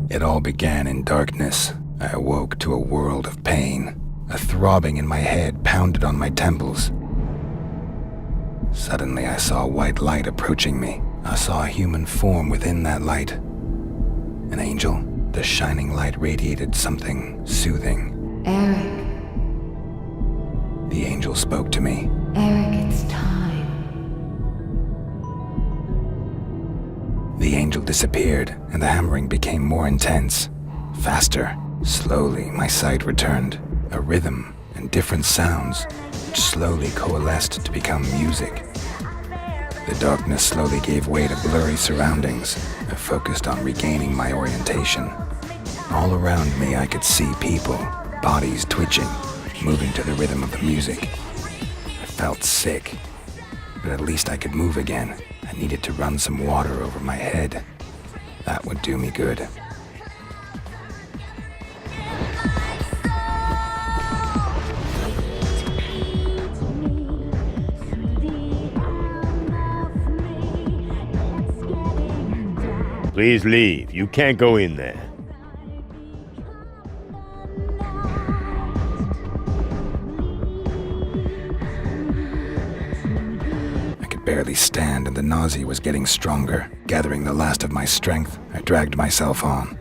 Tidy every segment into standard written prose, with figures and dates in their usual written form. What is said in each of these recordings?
It all began in darkness. I awoke to a world of pain. A throbbing in my head pounded on my temples. Suddenly I saw a white light approaching me. I saw a human form within that light. An angel. The shining light radiated something soothing. Eric. The angel spoke to me. Eric, it's time. The angel disappeared, and the hammering became more intense. Faster. Slowly, my sight returned. A rhythm and different sounds, which slowly coalesced to become music. The darkness slowly gave way to blurry surroundings. I focused on regaining my orientation. All around me I could see people, bodies twitching, moving to the rhythm of the music. I felt sick, but at least I could move again. I needed to run some water over my head. That would do me good. Please leave. You can't go in there. I could barely stand and the nausea was getting stronger. Gathering the last of my strength, I dragged myself on.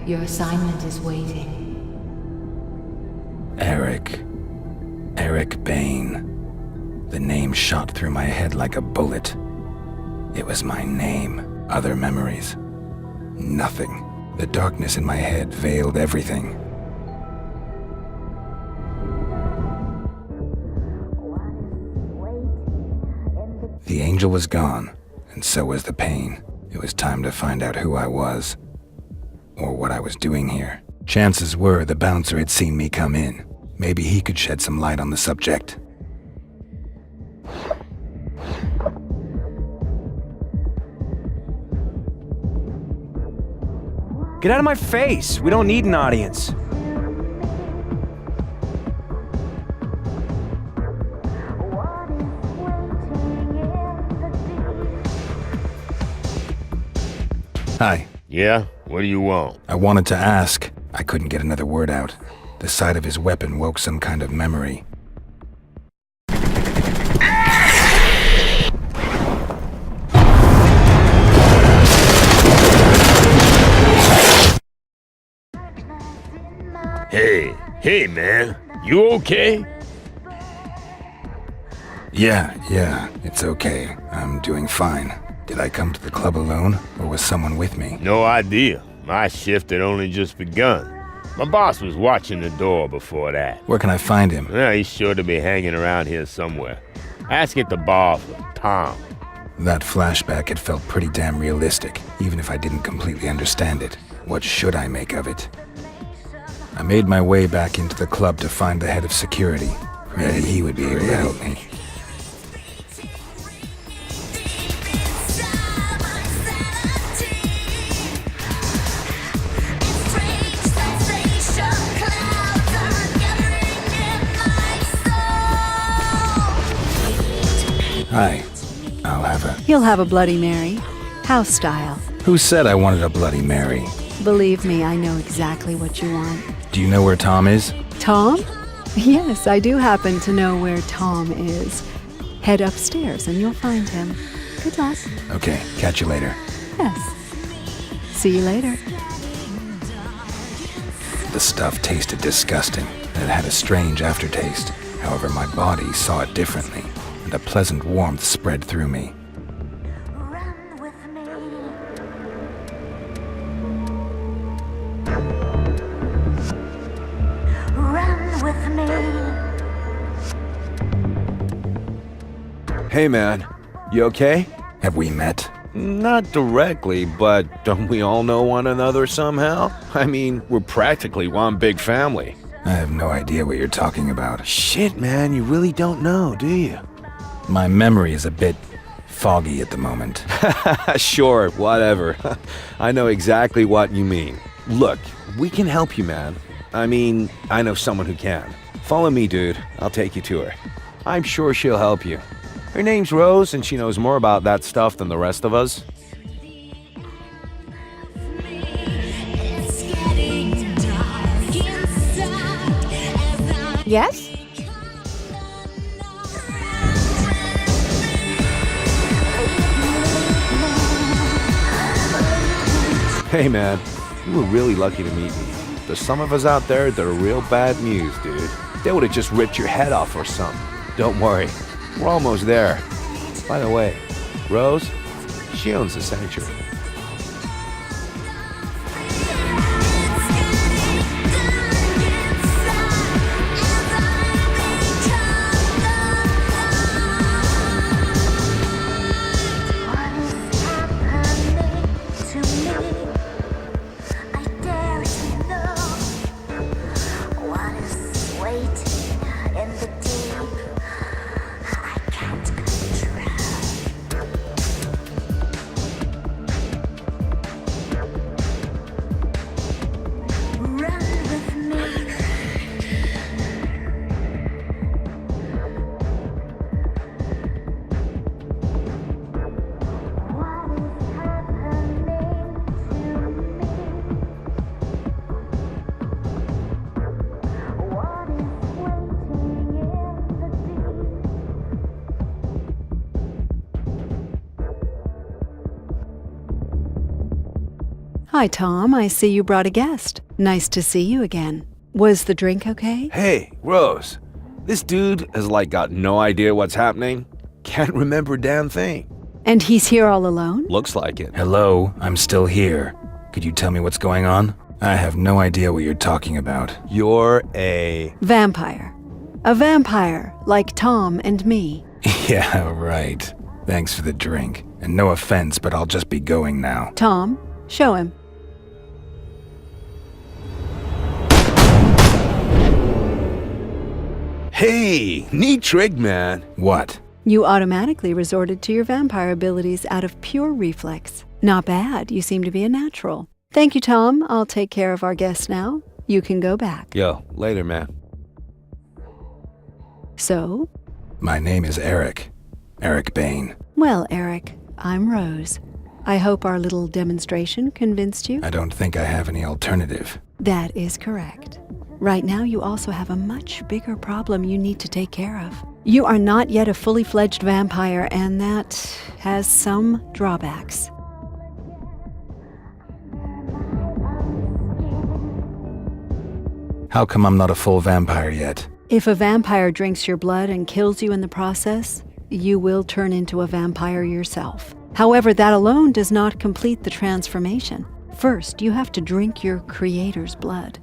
Your assignment is waiting. Eric Bain. The name shot through my head like a bullet. It was my name. Other memories. Nothing. The darkness in my head veiled everything. The angel was gone, and so was the pain. It was time to find out who I was. Or what I was doing here. Chances were the bouncer had seen me come in. Maybe he could shed some light on the subject. Get out of my face! We don't need an audience. Hi. Yeah? What do you want? I wanted to ask. I couldn't get another word out. The sight of his weapon woke some kind of memory. Hey man, you okay? Yeah, it's okay. I'm doing fine. Did I come to the club alone, or was someone with me? No idea. My shift had only just begun. My boss was watching the door before that. Where can I find him? Well, he's sure to be hanging around here somewhere. Ask at the bar for Tom. That flashback had felt pretty damn realistic, even if I didn't completely understand it. What should I make of it? I made my way back into the club to find the head of security. Maybe he would be able to help me. Hi. I'll have a... You'll have a Bloody Mary. House style. Who said I wanted a Bloody Mary? Believe me, I know exactly what you want. Do you know where Tom is? Tom? Yes, I do happen to know where Tom is. Head upstairs and you'll find him. Good luck. Okay, catch you later. Yes. See you later. The stuff tasted disgusting, and it had a strange aftertaste. However, my body saw it differently, and a pleasant warmth spread through me. Hey, man. You okay? Have we met? Not directly, but don't we all know one another somehow? I mean, we're practically one big family. I have no idea what you're talking about. Shit, man, you really don't know, do you? My memory is a bit foggy at the moment. Sure, whatever. I know exactly what you mean. Look, we can help you, man. I mean, I know someone who can. Follow me, dude. I'll take you to her. I'm sure she'll help you. Her name's Rose, and she knows more about that stuff than the rest of us. Yes? Hey, man. You were really lucky to meet me. There's some of us out there that are real bad news, dude. They would have just ripped your head off or something. Don't worry. We're almost there. By the way, Rose, she owns the sanctuary. Hi, Tom. I see you brought a guest. Nice to see you again. Was the drink okay? Hey, Rose. This dude has got no idea what's happening. Can't remember a damn thing. And he's here all alone? Looks like it. Hello, I'm still here. Could you tell me what's going on? I have no idea what you're talking about. You're a... Vampire. A vampire, like Tom and me. Yeah, right. Thanks for the drink. And no offense, but I'll just be going now. Tom, show him. Hey, neat trick, man. What? You automatically resorted to your vampire abilities out of pure reflex. Not bad. You seem to be a natural. Thank you, Tom. I'll take care of our guests now. You can go back. Yo, later, man. So? My name is Eric. Eric Bain. Well, Eric, I'm Rose. I hope our little demonstration convinced you. I don't think I have any alternative. That is correct. Right now, you also have a much bigger problem you need to take care of. You are not yet a fully fledged vampire, and that has some drawbacks. How come I'm not a full vampire yet? If a vampire drinks your blood and kills you in the process, you will turn into a vampire yourself. However, that alone does not complete the transformation. First, you have to drink your creator's blood.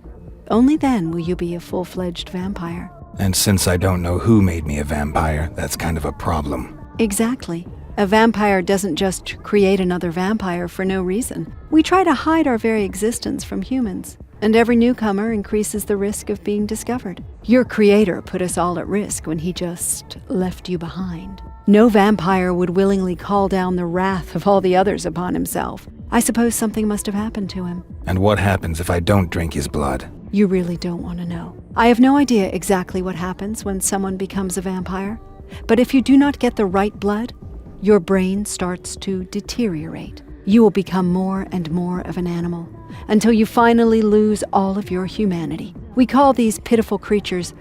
Only then will you be a full-fledged vampire. And since I don't know who made me a vampire, that's kind of a problem. Exactly. A vampire doesn't just create another vampire for no reason. We try to hide our very existence from humans, and every newcomer increases the risk of being discovered. Your creator put us all at risk when he just left you behind. No vampire would willingly call down the wrath of all the others upon himself. I suppose something must have happened to him. And what happens if I don't drink his blood? You really don't want to know. I have no idea exactly what happens when someone becomes a vampire. But if you do not get the right blood, your brain starts to deteriorate. You will become more and more of an animal until you finally lose all of your humanity. We call these pitiful creatures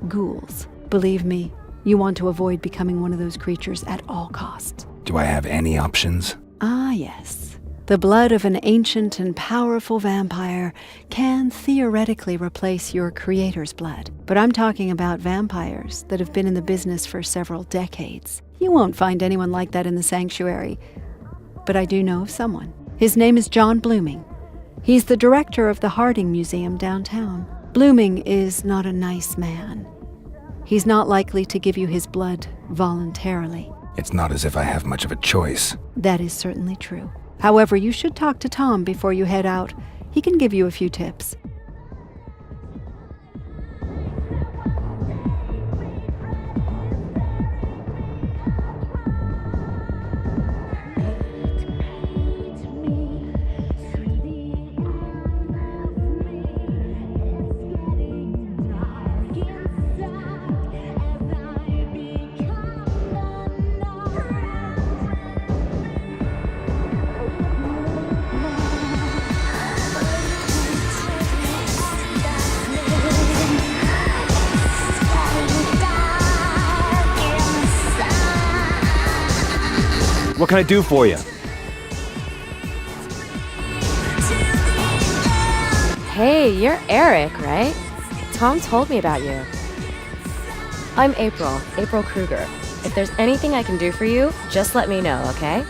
ghouls. Believe me, you want to avoid becoming one of those creatures at all costs. Do I have any options? Ah, yes. The blood of an ancient and powerful vampire can theoretically replace your creator's blood. But I'm talking about vampires that have been in the business for several decades. You won't find anyone like that in the sanctuary. But I do know of someone. His name is John Blooming. He's the director of the Harding Museum downtown. Blooming is not a nice man. He's not likely to give you his blood voluntarily. It's not as if I have much of a choice. That is certainly true. However, you should talk to Tom before you head out. He can give you a few tips. What can I do for you? Hey, you're Eric, right? Tom told me about you. I'm April Kruger. If there's anything I can do for you, just let me know, okay?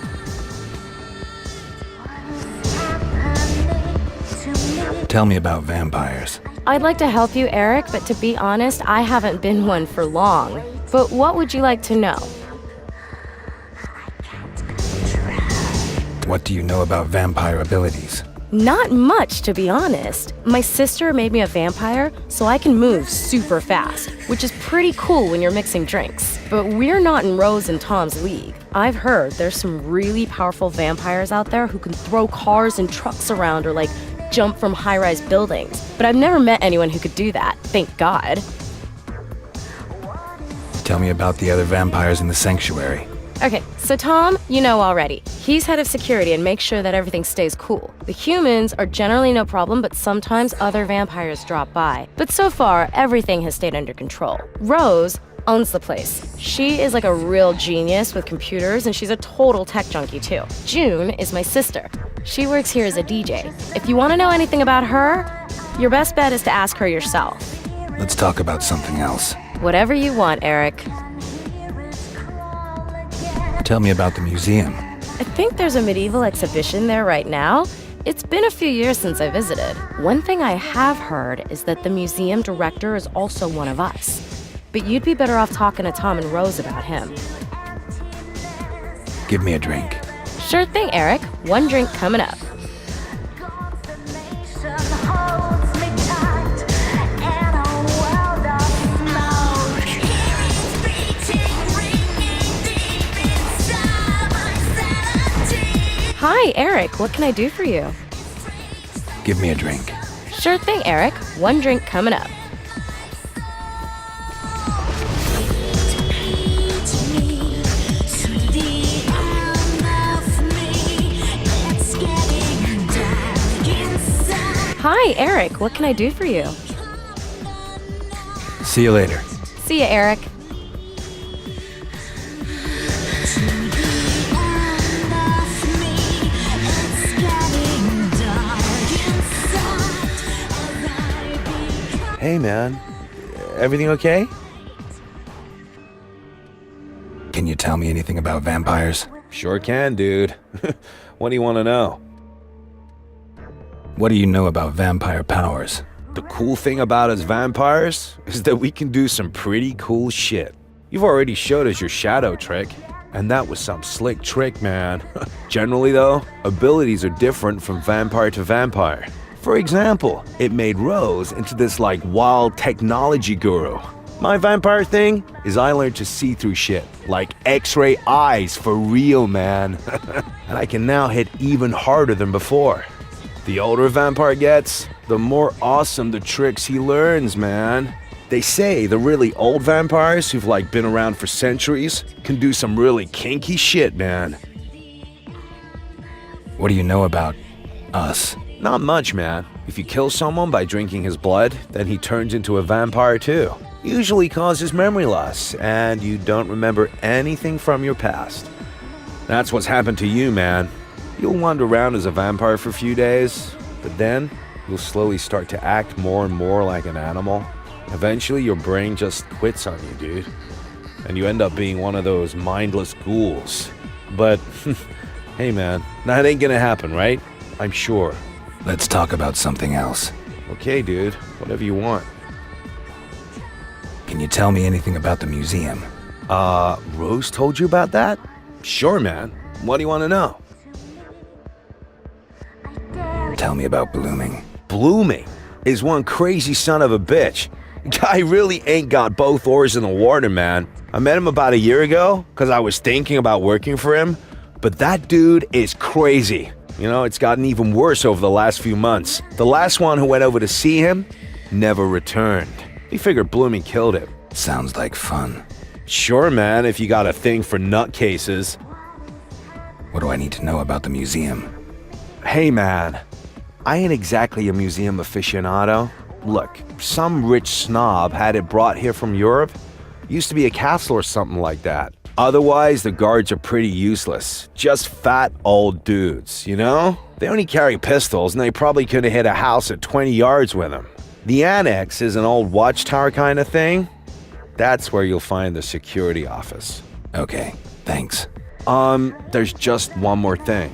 Tell me about vampires. I'd like to help you, Eric, but to be honest, I haven't been one for long. But what would you like to know? What do you know about vampire abilities? Not much, to be honest. My sister made me a vampire, so I can move super fast, which is pretty cool when you're mixing drinks. But we're not in Rose and Tom's league. I've heard there's some really powerful vampires out there who can throw cars and trucks around or like jump from high-rise buildings. But I've never met anyone who could do that, thank God. Tell me about the other vampires in the sanctuary. Okay, so Tom, you know already. He's head of security and makes sure that everything stays cool. The humans are generally no problem, but sometimes other vampires drop by. But so far, everything has stayed under control. Rose owns the place. She is like a real genius with computers, and she's a total tech junkie too. June is my sister. She works here as a DJ. If you want to know anything about her, your best bet is to ask her yourself. Let's talk about something else. Whatever you want, Eric. Tell me about the museum. I think there's a medieval exhibition there right now. It's been a few years since I visited. One thing I have heard is that the museum director is also one of us. But you'd be better off talking to Tom and Rose about him. Give me a drink. Sure thing, Eric. One drink coming up. Hi, Eric. What can I do for you? Give me a drink. Sure thing, Eric. One drink coming up. Hi, Eric. What can I do for you? See you later. See ya, Eric. Hey, man. Everything okay? Can you tell me anything about vampires? Sure can, dude. What do you want to know? What do you know about vampire powers? The cool thing about us vampires is that we can do some pretty cool shit. You've already showed us your shadow trick, and that was some slick trick, man. Generally, though, abilities are different from vampire to vampire. For example, it made Rose into this like wild technology guru. My vampire thing is I learned to see through shit, like X-ray eyes for real, man. And I can now hit even harder than before. The older a vampire gets, the more awesome the tricks he learns, man. They say the really old vampires who've like been around for centuries can do some really kinky shit, man. What do you know about us? Not much, man. If you kill someone by drinking his blood, then he turns into a vampire too. Usually causes memory loss, and you don't remember anything from your past. That's what's happened to you, man. You'll wander around as a vampire for a few days, but then you'll slowly start to act more and more like an animal. Eventually, your brain just quits on you, dude. And you end up being one of those mindless ghouls. But, hey man, that ain't gonna happen, right? I'm sure. Let's talk about something else. Okay, dude. Whatever you want. Can you tell me anything about the museum? Rose told you about that? Sure, man. What do you want to know? Tell me about Blooming. Blooming is one crazy son of a bitch. Guy really ain't got both oars in the water, man. I met him about a year ago because I was thinking about working for him, but that dude is crazy. You know, it's gotten even worse over the last few months. The last one who went over to see him never returned. He figured Blooming killed him. Sounds like fun. Sure, man, if you got a thing for nutcases. What do I need to know about the museum? Hey, man, I ain't exactly a museum aficionado. Look, some rich snob had it brought here from Europe. Used to be a castle or something like that. Otherwise, the guards are pretty useless. Just fat old dudes, you know? They only carry pistols, and they probably could have hit a house at 20 yards with them. The annex is an old watchtower kind of thing. That's where you'll find the security office. Okay, thanks. There's just one more thing.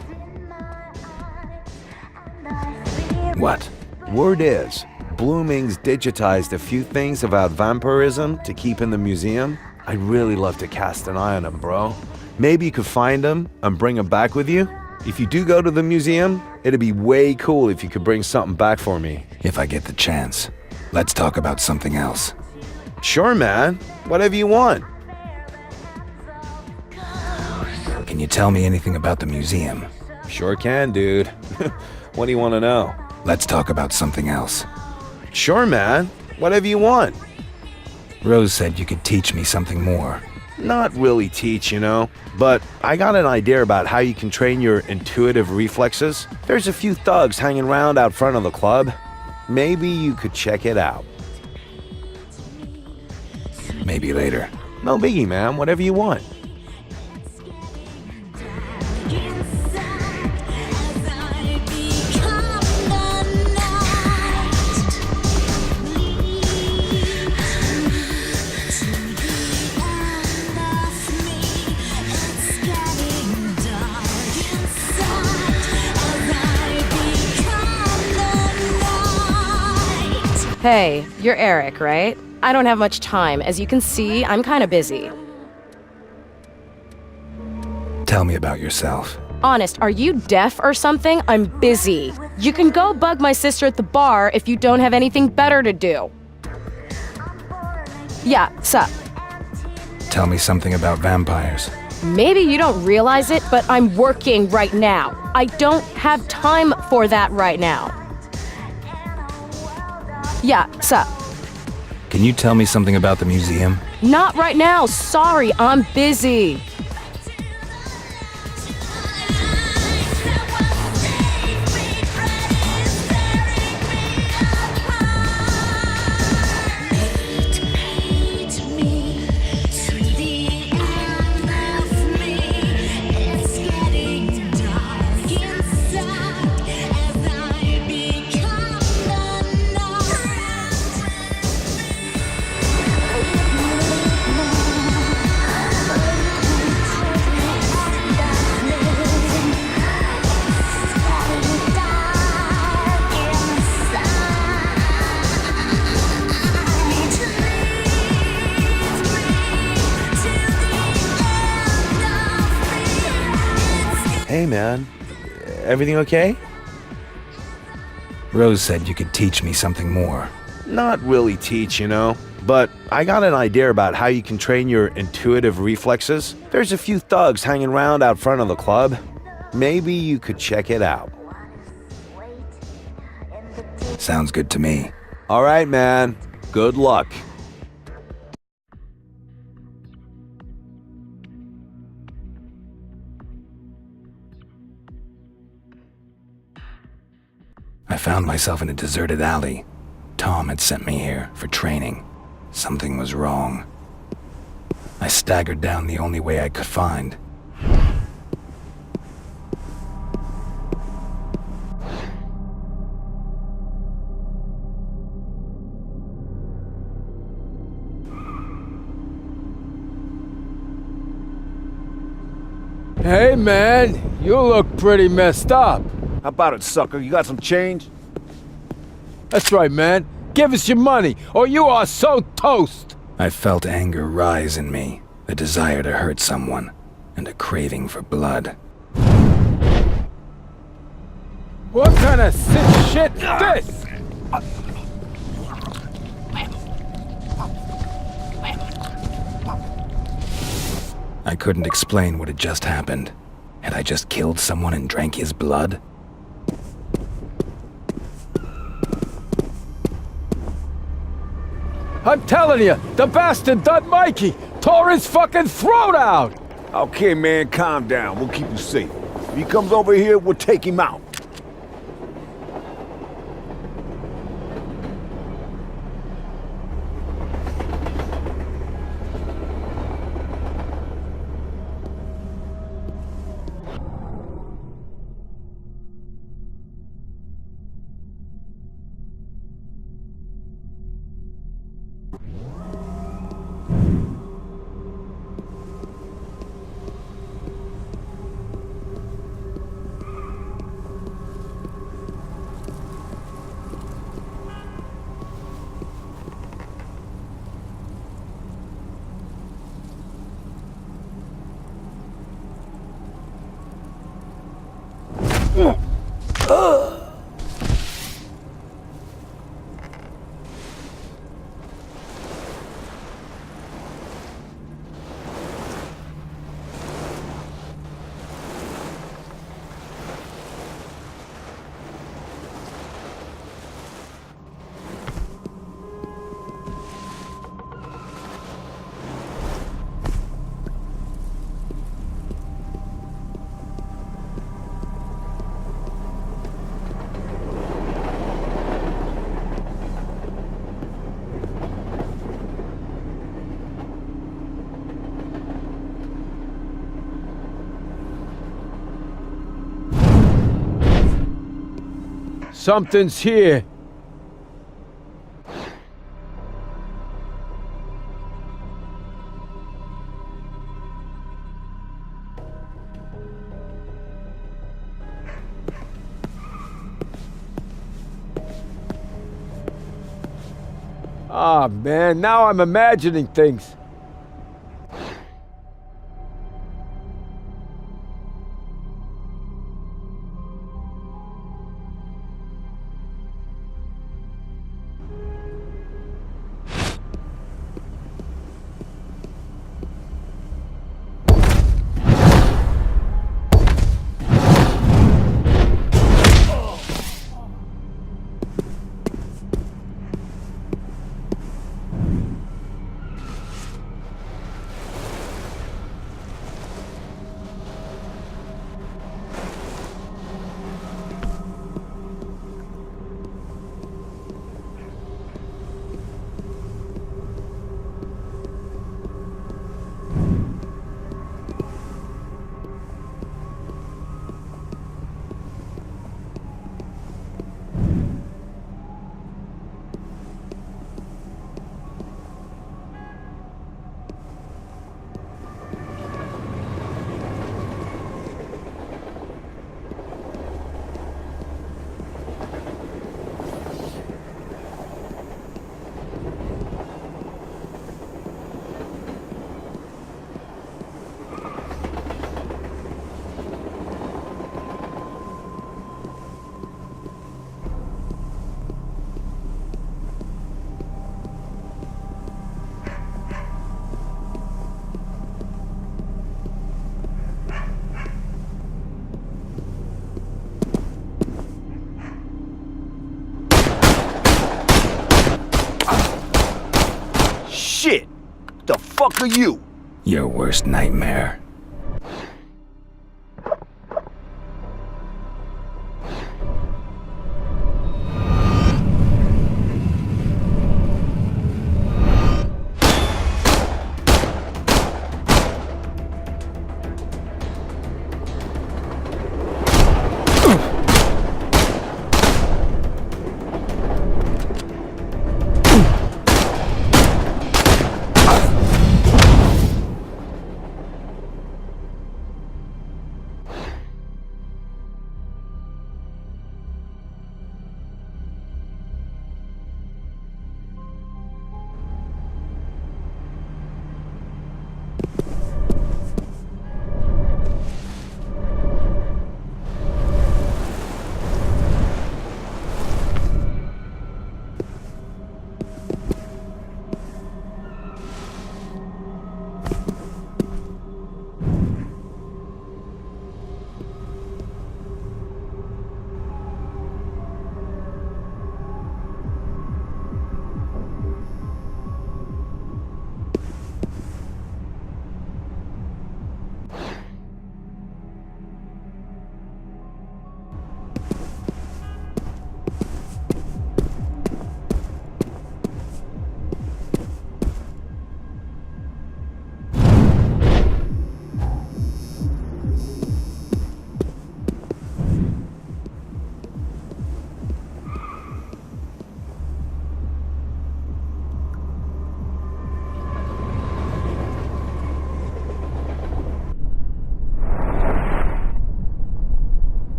What? Word is, Blooming's digitized a few things about vampirism to keep in the museum. I'd really love to cast an eye on them, bro. Maybe you could find them and bring them back with you? If you do go to the museum, it'd be way cool if you could bring something back for me. If I get the chance. Let's talk about something else. Sure, man. Whatever you want. Can you tell me anything about the museum? Sure can, dude. What do you want to know? Let's talk about something else. Sure, man. Whatever you want. Rose said you could teach me something more. Not really teach, you know, but I got an idea about how you can train your intuitive reflexes. There's a few thugs hanging around out front of the club. Maybe you could check it out. Maybe later. No biggie, man. Whatever you want. Hey, you're Eric, right? I don't have much time. As you can see, I'm kinda busy. Tell me about yourself. Honest, are you deaf or something? I'm busy. You can go bug my sister at the bar if you don't have anything better to do. Yeah, sup? Tell me something about vampires. Maybe you don't realize it, but I'm working right now. I don't have time for that right now. Yeah, sup? Can you tell me something about the museum? Not right now. Sorry, I'm busy. Hey, man. Everything okay? Rose said you could teach me something more. Not really teach, you know, but I got an idea about how you can train your intuitive reflexes. There's a few thugs hanging around out front of the club. Maybe you could check it out. Sounds good to me. All right, man. Good luck. I found myself in a deserted alley. Tom had sent me here for training. Something was wrong. I staggered down the only way I could find. Hey man, you look pretty messed up. How about it, sucker? You got some change? That's right, man. Give us your money, or you are so toast! I felt anger rise in me, a desire to hurt someone, and a craving for blood. What kind of sick shit's this? I couldn't explain what had just happened. Had I just killed someone and drank his blood? I'm telling you, the bastard done Mikey! Tore his fucking throat out! Okay, man, calm down. We'll keep you safe. If he comes over here, we'll take him out. Something's here. Ah, man, now I'm imagining things. Shit! The fuck are you? Your worst nightmare.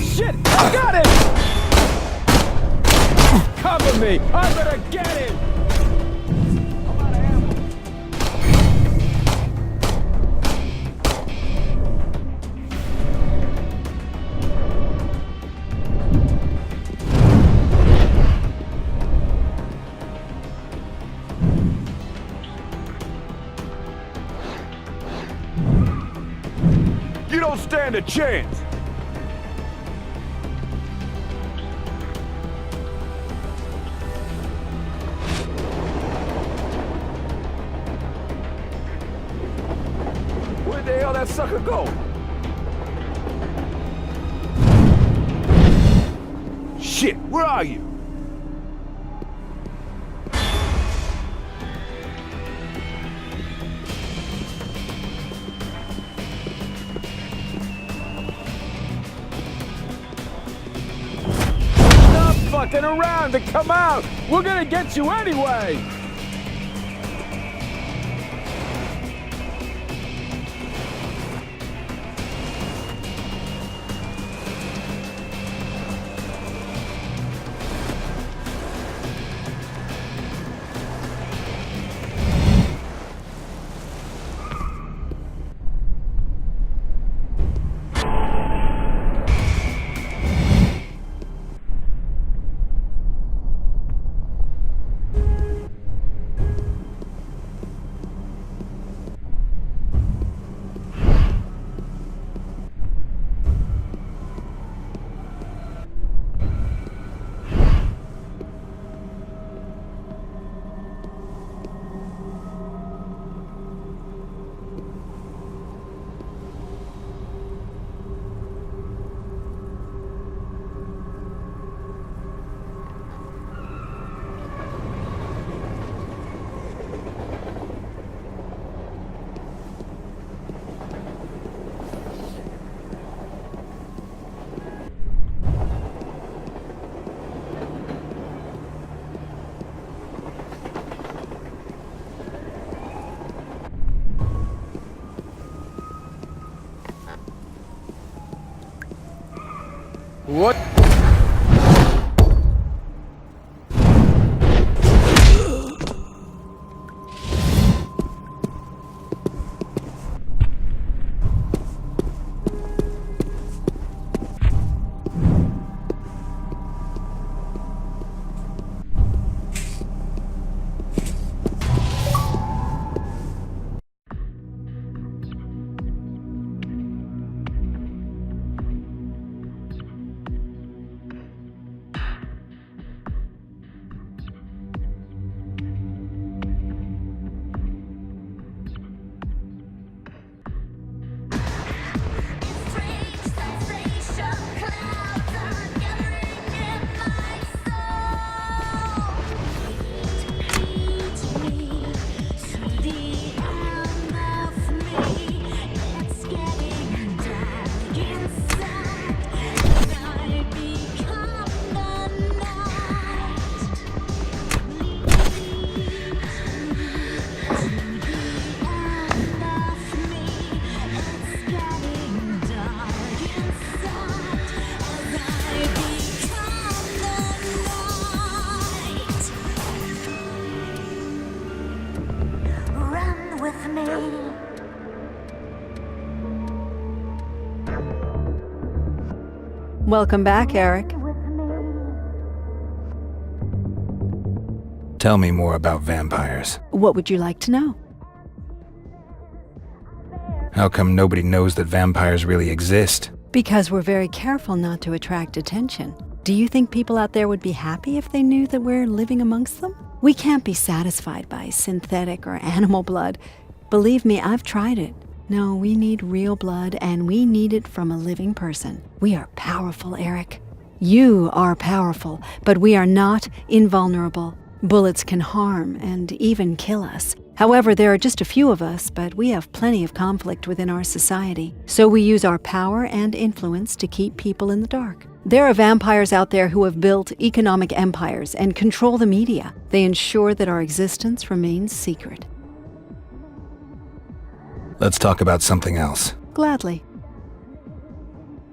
Shit! I got it! Cover me! I'm gonna get it! I'm out of ammo. You don't stand a chance! Where'd the hell that sucker go? Shit, where are you? Stop fucking around and come out! We're gonna get you anyway! What? Welcome back, Eric. Tell me more about vampires. What would you like to know? How come nobody knows that vampires really exist? Because we're very careful not to attract attention. Do you think people out there would be happy if they knew that we're living amongst them? We can't be satisfied by synthetic or animal blood. Believe me, I've tried it. No, we need real blood, and we need it from a living person. We are powerful, Eric. You are powerful, but we are not invulnerable. Bullets can harm and even kill us. However, there are just a few of us, but we have plenty of conflict within our society. So we use our power and influence to keep people in the dark. There are vampires out there who have built economic empires and control the media. They ensure that our existence remains secret. Let's talk about something else. Gladly.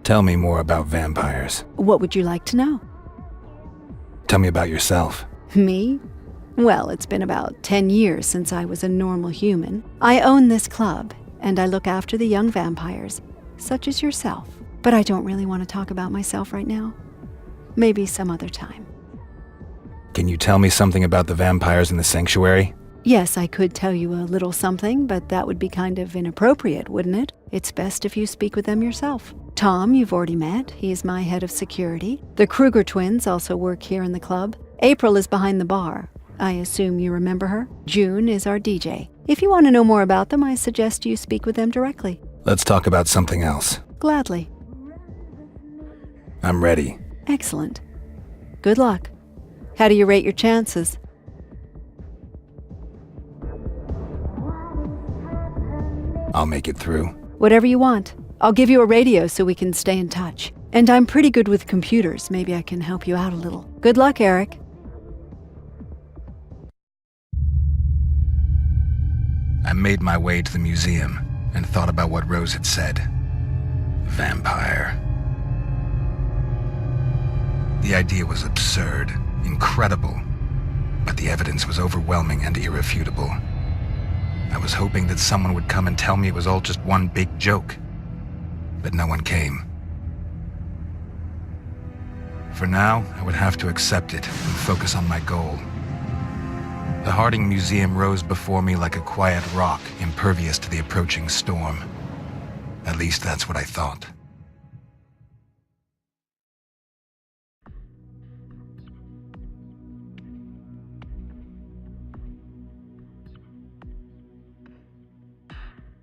Tell me more about vampires. What would you like to know? Tell me about yourself. Me? Well, it's been about 10 years since I was a normal human. I own this club, and I look after the young vampires, such as yourself. But I don't really want to talk about myself right now. Maybe some other time. Can you tell me something about the vampires in the sanctuary? Yes, I could tell you a little something, but that would be kind of inappropriate, wouldn't it? It's best if you speak with them yourself. Tom, you've already met. He's my head of security. The Kruger twins also work here in the club. April is behind the bar. I assume you remember her. June is our DJ. If you want to know more about them, I suggest you speak with them directly. Let's talk about something else. Gladly. I'm ready. Excellent. Good luck. How do you rate your chances? I'll make it through. Whatever you want. I'll give you a radio so we can stay in touch. And I'm pretty good with computers. Maybe I can help you out a little. Good luck, Eric. I made my way to the museum and thought about what Rose had said. Vampire. The idea was absurd, incredible, but the evidence was overwhelming and irrefutable. I was hoping that someone would come and tell me it was all just one big joke, but no one came. For now, I would have to accept it and focus on my goal. The Harding Museum rose before me like a quiet rock, impervious to the approaching storm. At least that's what I thought.